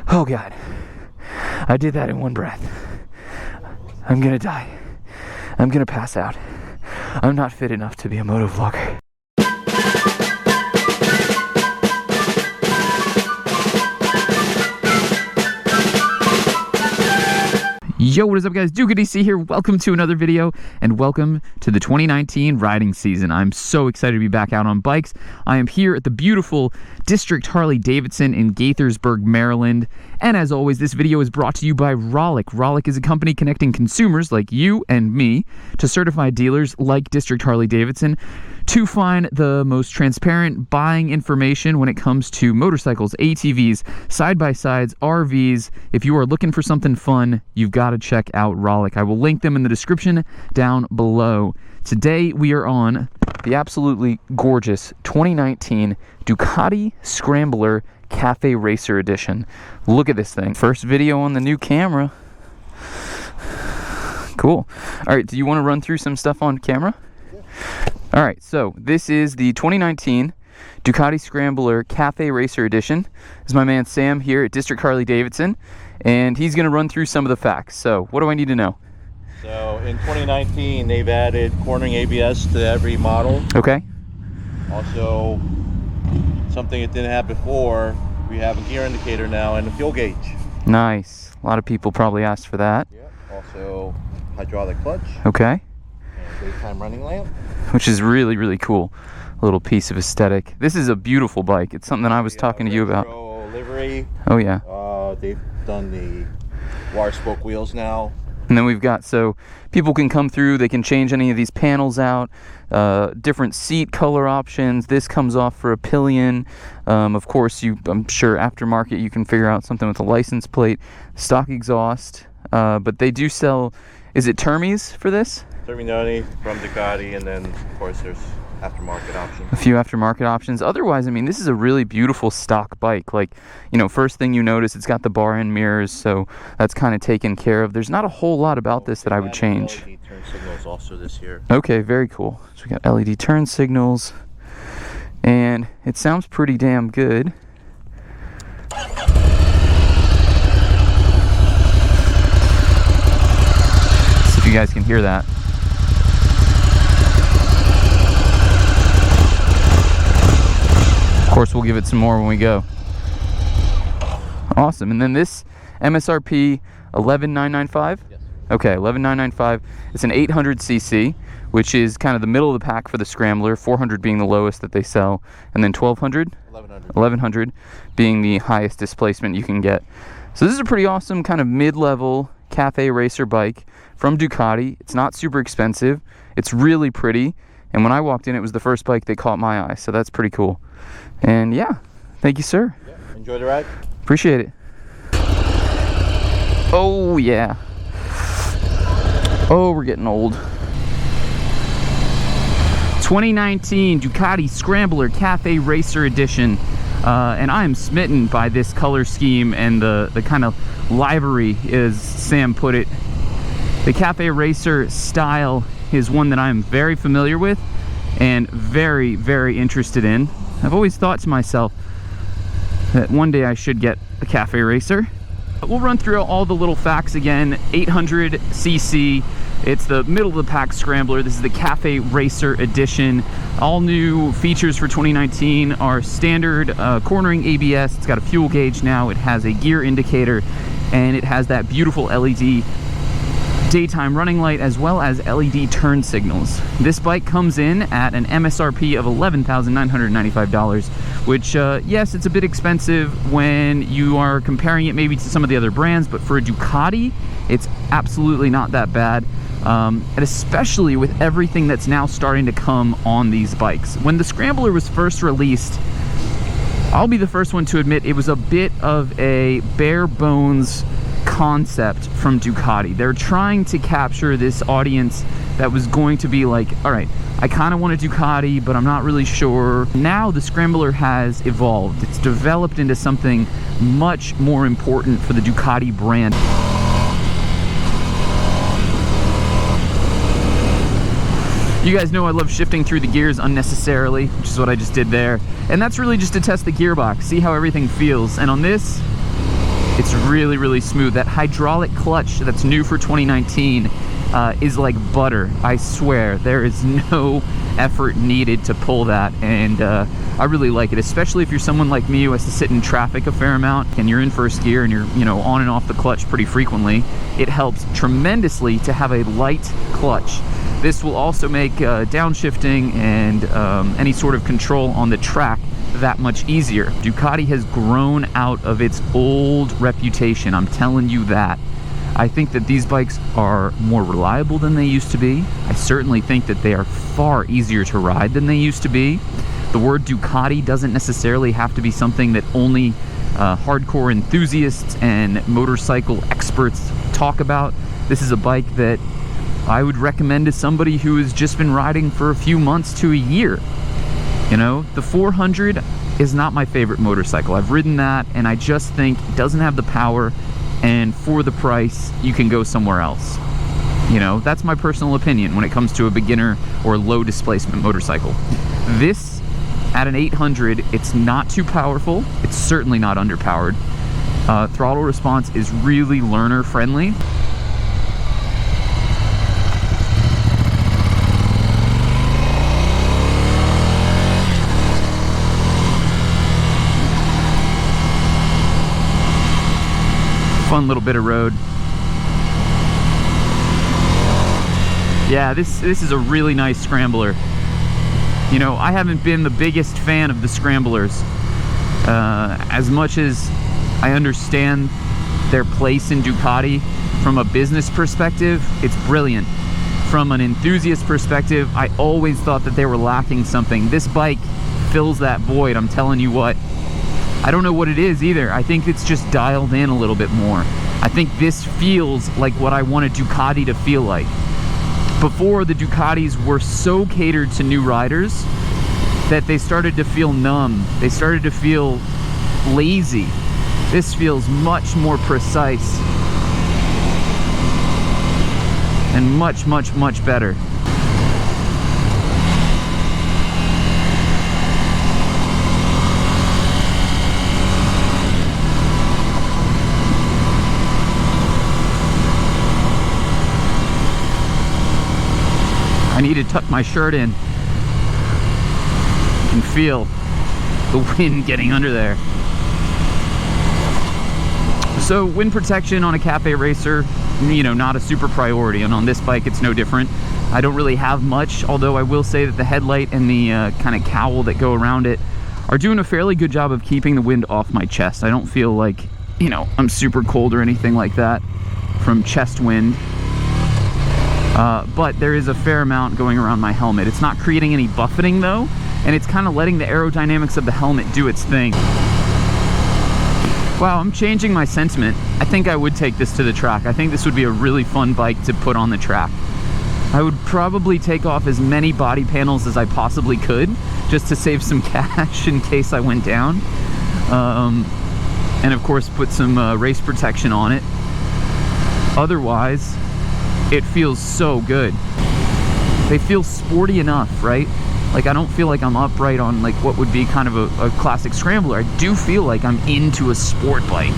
Oh God, I did that in one breath. I'm gonna die. I'm gonna pass out. I'm not fit enough to be a moto vlogger. Yo, what is up guys? DukeOfDC here. Welcome to another video and welcome to the 2019 riding season. I'm so excited to be back out on bikes. I am here at the beautiful District Harley-Davidson in Gaithersburg, Maryland. And as always, this video is brought to you by Rollick. Rollick is a company connecting consumers like you and me to certified dealers like District Harley-Davidson to find the most transparent buying information when it comes to motorcycles, ATVs, side-by-sides, RVs. If you are looking for something fun, you've got to check out Rollick. I will link them in the description down below. Today we are on the absolutely gorgeous 2019 Ducati Scrambler Cafe Racer Edition. Look at this thing. First video on the new camera. Cool. All right, do you want to run through some stuff on camera? All right, so this is the 2019 Ducati Scrambler Cafe Racer Edition. This is my man Sam here at District Harley-Davidson, and he's going to run through some of the facts. So what do I need to know? So in 2019, they've added cornering ABS to every model. Okay. Also, something it didn't have before, we have a gear indicator now and a fuel gauge. Nice. A lot of people probably asked for that. Yeah. Also, hydraulic clutch. Okay. And daytime running lamp. Which is really, really cool. A little piece of aesthetic. This is a beautiful bike. It's something that I was talking to you about. Livery. Oh yeah. They've done the wire spoke wheels now. And then we've got, so people can come through, they can change any of these panels out, different seat color options. This comes off for a pillion. Of course, I'm sure aftermarket you can figure out something with a license plate, stock exhaust. But they do sell, is it Termies for this? Terminoni from Ducati, and then of course there's aftermarket options. A few aftermarket options. Otherwise, I mean, this is a really beautiful stock bike. Like, you know, first thing you notice, it's got the bar end mirrors, so that's kind of taken care of. There's not a whole lot about this that I would change. LED turn signals also this year. Okay, very cool. So we got LED turn signals, and it sounds pretty damn good. See if you guys can hear that. Of course, we'll give it some more when we go. Awesome. And then this MSRP 11,995. Yes. Okay, 11,995. It's an 800cc, which is kind of the middle of the pack for the Scrambler. 400 being the lowest that they sell, and then 1,200. 1,100 being the highest displacement you can get. So this is a pretty awesome kind of mid-level cafe racer bike from Ducati. It's not super expensive. It's really pretty. And when I walked in, it was the first bike that caught my eye. So that's pretty cool. And yeah, thank you, sir. Yeah, enjoy the ride. Appreciate it. Oh, yeah. Oh, we're getting old. 2019 Ducati Scrambler Cafe Racer Edition. And I am smitten by this color scheme and the kind of livery, as Sam put it. The Cafe Racer style is one that I'm very familiar with and very, very interested in. I've always thought to myself that one day I should get a Cafe Racer. We'll run through all the little facts again. 800cc. It's the middle of the pack Scrambler. This is the Cafe Racer Edition. All new features for 2019 are standard cornering ABS. It's got a fuel gauge now. It has a gear indicator, and it has that beautiful LED daytime running light, as well as LED turn signals. This bike comes in at an MSRP of $11,995, which yes, it's a bit expensive when you are comparing it maybe to some of the other brands, but for a Ducati, it's absolutely not that bad. And especially with everything that's now starting to come on these bikes. When the Scrambler was first released, I'll be the first one to admit it was a bit of a bare bones concept from Ducati. They're trying to capture this audience that was going to be like, all right, I kind of want a Ducati, but I'm not really sure. Now the Scrambler has evolved. It's developed into something much more important for the Ducati brand. You guys know I love shifting through the gears unnecessarily, which is what I just did there. And that's really just to test the gearbox, see how everything feels. And on this, It's really, really smooth. That hydraulic clutch that's new for 2019 is like butter. I swear, there is no effort needed to pull that, and I really like it, especially if you're someone like me who has to sit in traffic a fair amount and you're in first gear and you're, you know, on and off the clutch pretty frequently. It helps tremendously to have a light clutch. This will also make downshifting and any sort of control on the track that much easier. Ducati has grown out of its old reputation, I'm telling you that. I think that these bikes are more reliable than they used to be. I certainly think that they are far easier to ride than they used to be. The word Ducati doesn't necessarily have to be something that only hardcore enthusiasts and motorcycle experts talk about. This is a bike that I would recommend to somebody who has just been riding for a few months to a year. You know, the 400 is not my favorite motorcycle. I've ridden that, and I just think it doesn't have the power, and for the price, you can go somewhere else. You know, that's my personal opinion when it comes to a beginner or low displacement motorcycle. This, at an 800, it's not too powerful. It's certainly not underpowered. Throttle response is really learner friendly. Fun little bit of road. Yeah, this is a really nice scrambler. You know, I haven't been the biggest fan of the scramblers. As much as I understand their place in Ducati from a business perspective, it's brilliant. From an enthusiast perspective, I always thought that they were lacking something. This bike fills that void, I'm telling you what. I don't know what it is either. I think it's just dialed in a little bit more. I think this feels like what I wanted Ducati to feel like. Before, the Ducatis were so catered to new riders that they started to feel numb. They started to feel lazy. This feels much more precise and much, much, much better. I need to tuck my shirt in. You can feel the wind getting under there. So wind protection on a cafe racer, you know, not a super priority, and on this bike it's no different. I don't really have much, although I will say that the headlight and the kind of cowl that go around it are doing a fairly good job of keeping the wind off my chest. I don't feel like, you know, I'm super cold or anything like that from chest wind. But there is a fair amount going around my helmet. It's not creating any buffeting though, and it's kind of letting the aerodynamics of the helmet do its thing. Wow, I'm changing my sentiment. I think I would take this to the track. I think this would be a really fun bike to put on the track. I would probably take off as many body panels as I possibly could, just to save some cash in case I went down. And of course put some race protection on it. Otherwise, it feels so good. They feel sporty enough, right? Like, I don't feel like I'm upright on like what would be kind of a classic scrambler. I do feel like I'm into a sport bike,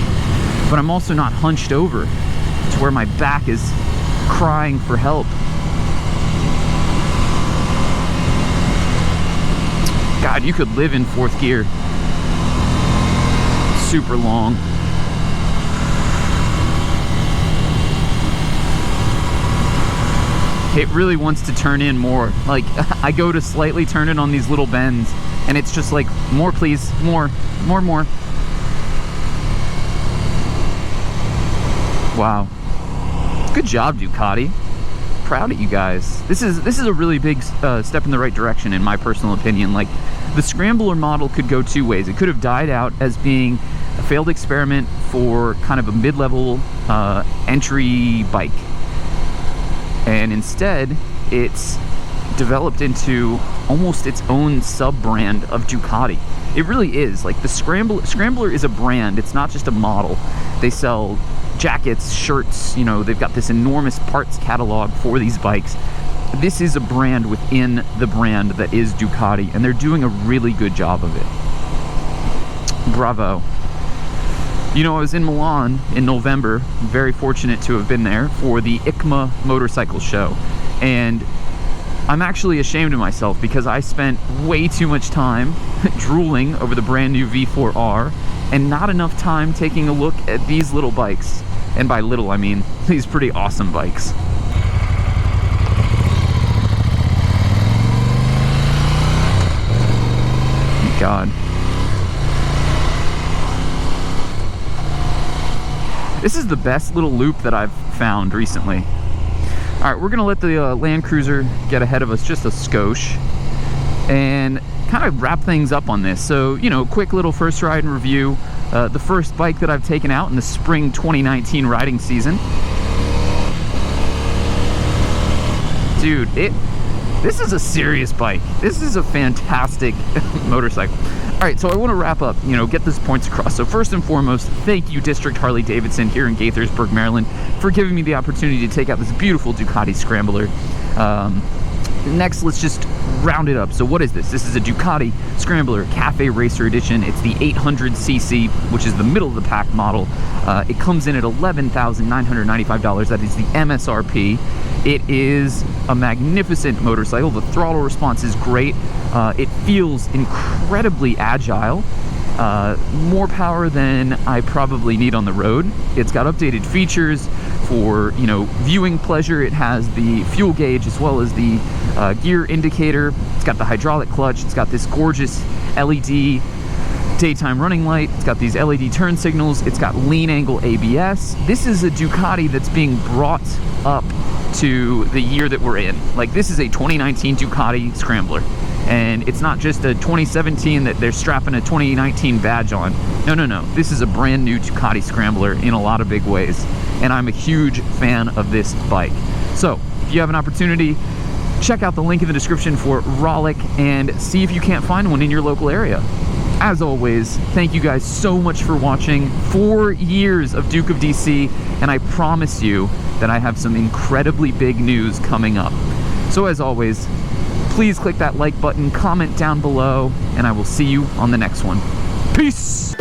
but I'm also not hunched over to where my back is crying for help. God, you could live in fourth gear. Super long. It really wants to turn in more. Like, I go to slightly turn it on these little bends, and it's just like, more please, more. Wow. Good job, Ducati. Proud of you guys. This is a really big step in the right direction, in my personal opinion. Like, the Scrambler model could go two ways. It could have died out as being a failed experiment for kind of a mid-level entry bike. And instead, it's developed into almost its own sub-brand of Ducati. It really is. Like, the Scrambler is a brand. It's not just a model. They sell jackets, shirts, you know, they've got this enormous parts catalog for these bikes. This is a brand within the brand that is Ducati, and they're doing a really good job of it. Bravo. You know, I was in Milan in November, very fortunate to have been there for the ICMA motorcycle show, and I'm actually ashamed of myself because I spent way too much time drooling over the brand new V4R and not enough time taking a look at these little bikes. And by little, I mean these pretty awesome bikes. Thank God. This is the best little loop that I've found recently. All right, we're gonna let the Land Cruiser get ahead of us just a skosh and kind of wrap things up on this. So, you know, quick little first ride and review. The first bike that I've taken out in the spring 2019 riding season. Dude, this is a serious bike. This is a fantastic motorcycle. All right, so I want to wrap up, you know, get these points across. So first and foremost, thank you, District Harley-Davidson here in Gaithersburg, Maryland, for giving me the opportunity to take out this beautiful Ducati Scrambler. Next, let's just round it up. So what is this? This is a Ducati Scrambler Cafe Racer Edition. It's the 800cc, which is the middle of the pack model. It comes in at $11,995. That is the MSRP. It is a magnificent motorcycle. The throttle response is great. It feels incredibly agile. More power than I probably need on the road. It's got updated features for, you know, viewing pleasure. It has the fuel gauge as well as the gear indicator. It's got the hydraulic clutch. It's got this gorgeous LED daytime running light. It's got these LED turn signals. It's got lean angle ABS. This is a Ducati that's being brought up to the year that we're in. Like, this is a 2019 Ducati Scrambler. And it's not just a 2017 that they're strapping a 2019 badge on. No, no, no. This is a brand new Ducati Scrambler in a lot of big ways. And I'm a huge fan of this bike. So, if you have an opportunity, check out the link in the description for Rollick and see if you can't find one in your local area. As always, thank you guys so much for watching. 4 years of Duke of DC, and I promise you that I have some incredibly big news coming up. So as always, please click that like button, comment down below, and I will see you on the next one. Peace!